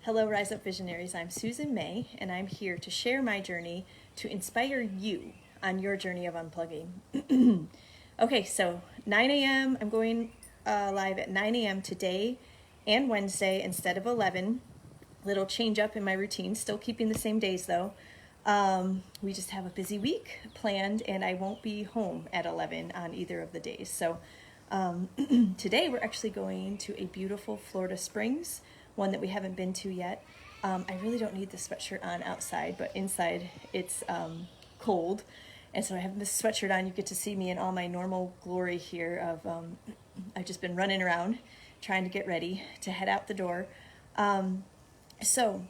Hello, Rise Up Visionaries. I'm Susan May, and I'm here to share my journey to inspire you on your journey of unplugging. Okay, so 9 a.m. I'm going live at 9 a.m. today and Wednesday instead of 11. Little change up in my routine, still keeping the same days though. We just have a busy week planned, and I won't be home at 11 on either of the days. So today we're actually going to a beautiful Florida Springs, one that we haven't been to yet. I really don't need the sweatshirt on outside, but inside it's cold. And so I have this sweatshirt on. You get to see me in all my normal glory here of I've just been running around trying to get ready to head out the door. So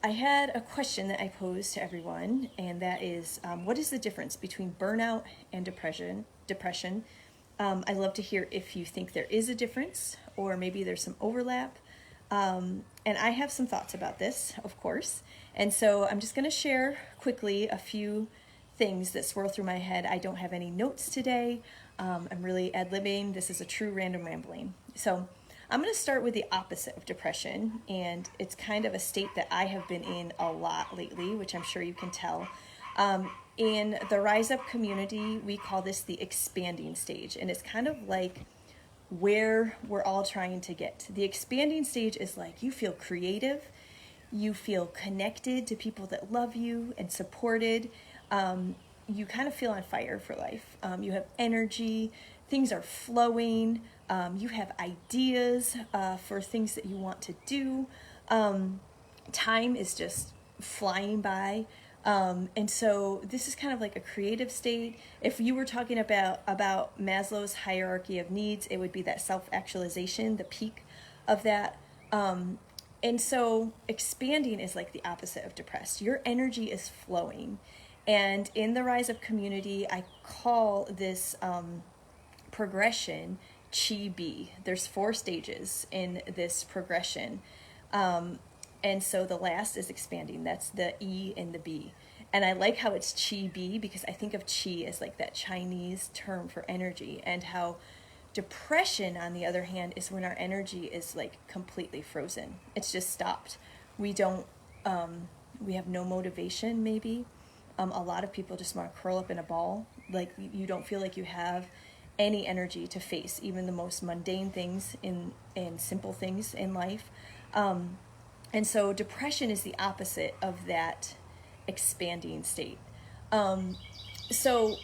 I had a question that I posed to everyone, and that is, what is the difference between burnout and depression? I'd love to hear if you think there is a difference, or maybe there's some overlap. And I have some thoughts about this, of course. And so I'm just going to share quickly a few things that swirl through my head. I don't have any notes today. I'm really ad-libbing. This is a true random rambling. So I'm going to start with the opposite of depression, and it's kind of a state that I have been in a lot lately, which I'm sure you can tell. In the Rise Up community, we call this the expanding stage, and it's kind of like where we're all trying to get. The expanding stage is like you feel creative, you feel connected to people that love you and supported. You kind of feel on fire for life. You have energy, things are flowing, you have ideas for things that you want to do. Time is just flying by. And so this is kind of like a creative state. If you were talking about Maslow's hierarchy of needs, it would be that self-actualization, the peak of that. And so expanding is like the opposite of depressed. Your energy is flowing. And in the Rise Up community, I call this progression Chi-B. There's 4 stages in this progression. And so the last is expanding. That's the E and the B. And I like how it's Chi-B because I think of Chi as like that Chinese term for energy, and how depression, on the other hand, is when our energy is like completely frozen. It's just stopped. We don't, we have no motivation maybe. A lot of people just want to curl up in a ball. Like you don't feel like you have any energy to face even the most mundane things and simple things in life. And so depression is the opposite of that expanding state. So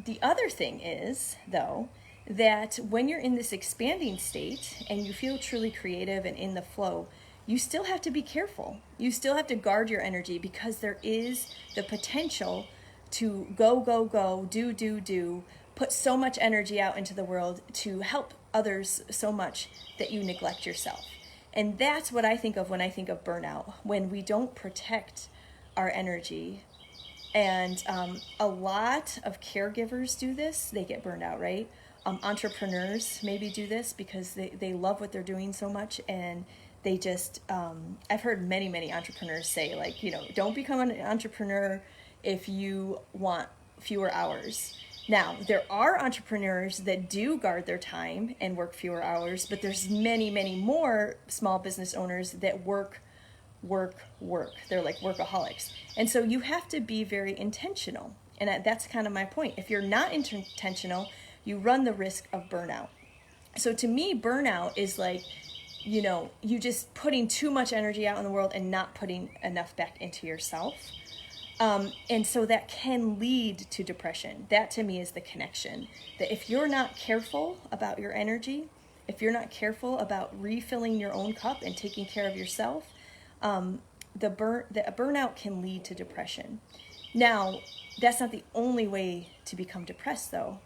the other thing is, though, that when you're in this expanding state and you feel truly creative and in the flow, you still have to be careful. You still have to guard your energy, because there is the potential to go, do, put so much energy out into the world to help others so much that you neglect yourself. And that's what I think of when I think of burnout, when we don't protect our energy. And a lot of caregivers do this. They get burned out, right? Entrepreneurs maybe do this because they love what they're doing so much, and they just, I've heard many entrepreneurs say, like, don't become an entrepreneur if you want fewer hours. Now, there are entrepreneurs that do guard their time and work fewer hours, but there's many more small business owners that work. They're like workaholics. And so you have to be very intentional. And that's kind of my point. If you're not intentional, you run the risk of burnout. So to me, burnout is like, you just putting too much energy out in the world and not putting enough back into yourself. And so that can lead to depression. That to me is the connection. That if you're not careful about your energy, if you're not careful about refilling your own cup and taking care of yourself, the burnout can lead to depression. Now, that's not the only way to become depressed, though.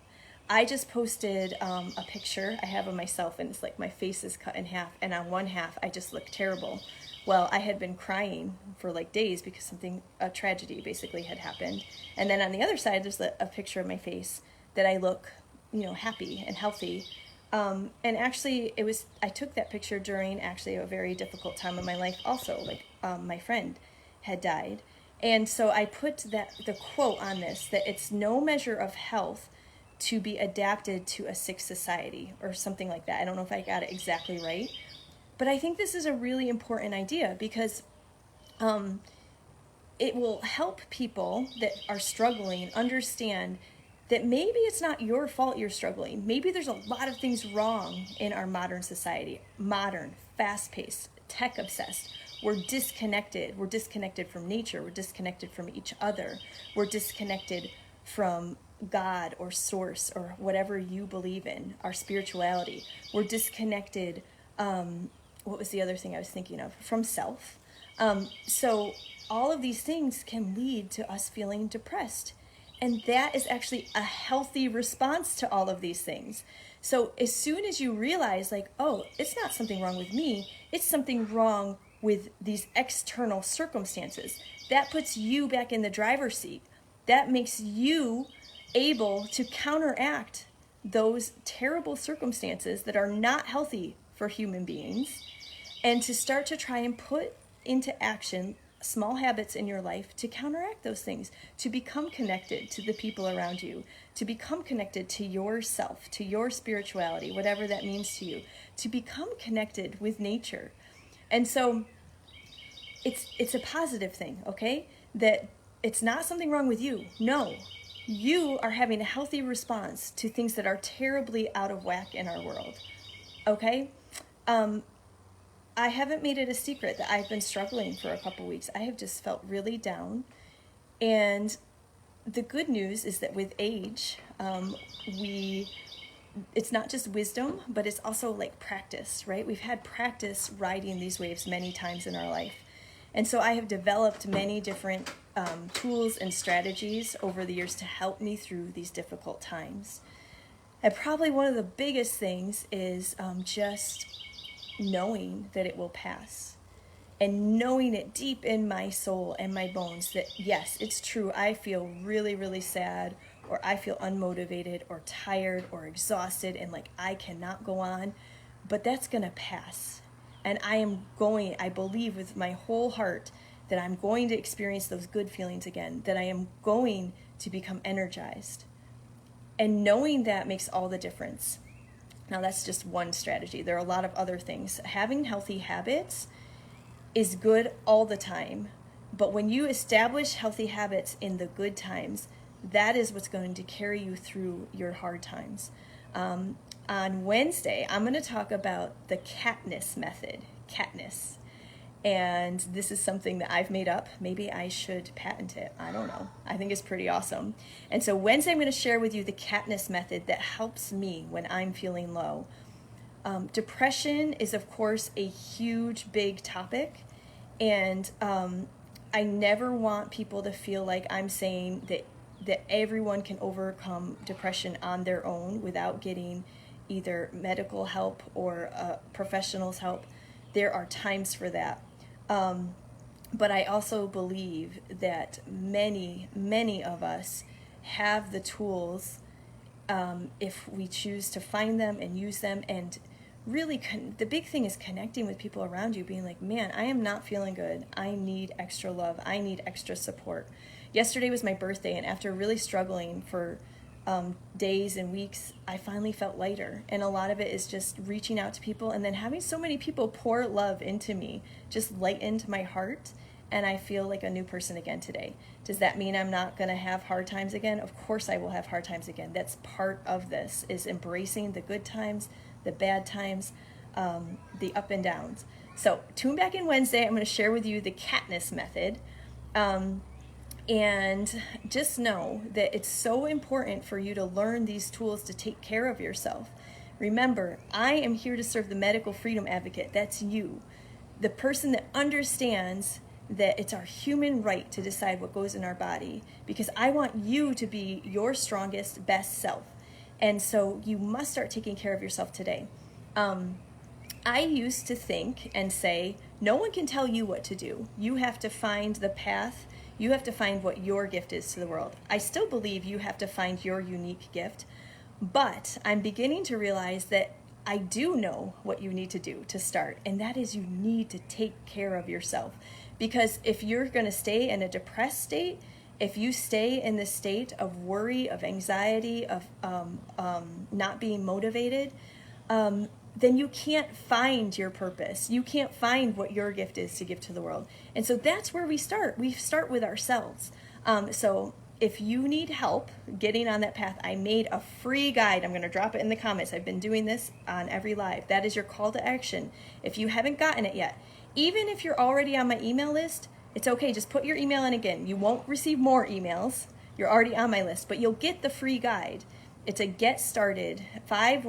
I just posted a picture I have of myself, and it's like my face is cut in half, and on one half I just look terrible. Well, I had been crying for like days because a tragedy basically had happened. And then on the other side, there's a picture of my face that I look, happy and healthy. And actually I took that picture during actually a very difficult time of my life also, like my friend had died. And so I put the quote on this, that it's no measure of health to be adapted to a sick society, or something like that. I don't know if I got it exactly right, But I think this is a really important idea because it will help people that are struggling understand that maybe it's not your fault you're struggling. Maybe there's a lot of things wrong in our modern society. Modern, fast-paced, tech-obsessed. We're disconnected. We're disconnected from nature. We're disconnected from each other. We're disconnected from God or source or whatever you believe in, our spirituality. We're disconnected, what was the other thing I was thinking of? From self. So all of these things can lead to us feeling depressed. And that is actually a healthy response to all of these things. So as soon as you realize, like, oh, it's not something wrong with me, it's something wrong with these external circumstances, that puts you back in the driver's seat. That makes you able to counteract those terrible circumstances that are not healthy for human beings, and to start to try and put into action small habits in your life to counteract those things, to become connected to the people around you, to become connected to yourself, to your spirituality, whatever that means to you, to become connected with nature. And so it's a positive thing, okay? That it's not something wrong with you. No, you are having a healthy response to things that are terribly out of whack in our world, okay? I haven't made it a secret that I've been struggling for a couple weeks. I have just felt really down. And the good news is that with age, it's not just wisdom, but it's also like practice, right? We've had practice riding these waves many times in our life. And so I have developed many different tools and strategies over the years to help me through these difficult times. And probably one of the biggest things is just knowing that it will pass, and knowing it deep in my soul and my bones that yes, it's true, I feel really, really sad, or I feel unmotivated or tired or exhausted and like I cannot go on, but that's gonna pass. And I believe with my whole heart that I'm going to experience those good feelings again, that I am going to become energized. And knowing that makes all the difference. Now, that's just one strategy. There are a lot of other things. Having healthy habits is good all the time. But when you establish healthy habits in the good times, that is what's going to carry you through your hard times. On Wednesday, I'm going to talk about the Katniss method. Katniss. And this is something that I've made up. Maybe I should patent it. I don't know. I think it's pretty awesome. And so Wednesday, I'm going to share with you the Katniss method that helps me when I'm feeling low. Depression is, of course, a huge, big topic. And I never want people to feel like I'm saying that everyone can overcome depression on their own without getting either medical help or professionals' help. There are times for that. But I also believe that many, many of us have the tools if we choose to find them and use them. And really, the big thing is connecting with people around you, being like, man, I am not feeling good. I need extra love. I need extra support. Yesterday was my birthday, and after really struggling for days and weeks, I finally felt lighter. And a lot of it is just reaching out to people, and then having so many people pour love into me just lightened my heart, and I feel like a new person again today. Does that mean I'm not going to have hard times again? Of course I will have hard times again. That's part of this, is embracing the good times, the bad times, the up and downs. So tune back in Wednesday. I'm going to share with you the Katniss method. And just know that it's so important for you to learn these tools to take care of yourself. Remember, I am here to serve the medical freedom advocate. That's you. The person that understands that it's our human right to decide what goes in our body, because I want you to be your strongest, best self. And so you must start taking care of yourself today. I used to think and say, no one can tell you what to do. You have to find the path. You have to find what your gift is to the world. I still believe you have to find your unique gift, but I'm beginning to realize that I do know what you need to do to start, and that is you need to take care of yourself. Because if you're going to stay in a depressed state, if you stay in the state of worry, of anxiety, of not being motivated, then you can't find your purpose. You can't find what your gift is to give to the world. And so that's where we start. We start with ourselves. So if you need help getting on that path, I made a free guide. I'm going to drop it in the comments. I've been doing this on every live. That is your call to action. If you haven't gotten it yet, even if you're already on my email list, it's okay. Just put your email in again. You won't receive more emails. You're already on my list, but you'll get the free guide. It's a get started, 5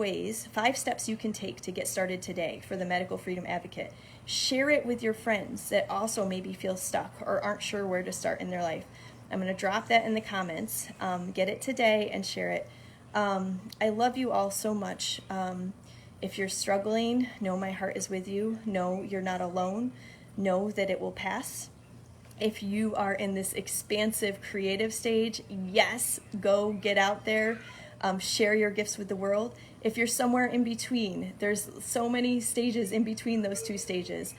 steps you can take to get started today for the Medical Freedom Advocate. Share it with your friends that also maybe feel stuck or aren't sure where to start in their life. I'm going to drop that in the comments. Get it today and share it. I love you all so much. If you're struggling, know my heart is with you. Know you're not alone. Know that it will pass. If you are in this expansive creative stage, yes, go get out there. Share your gifts with the world. If you're somewhere in between, there's so many stages in between those 2 stages.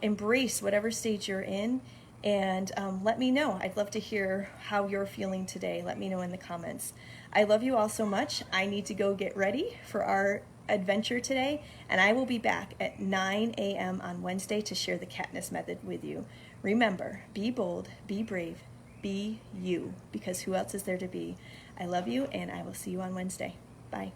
Embrace whatever stage you're in, and let me know. I'd love to hear how you're feeling today. Let me know in the comments. I love you all so much. I need to go get ready for our adventure today, and I will be back at 9 a.m. on Wednesday to share the Katniss method with you. Remember, be bold, be brave, be you, because who else is there to be? I love you, and I will see you on Wednesday. Bye.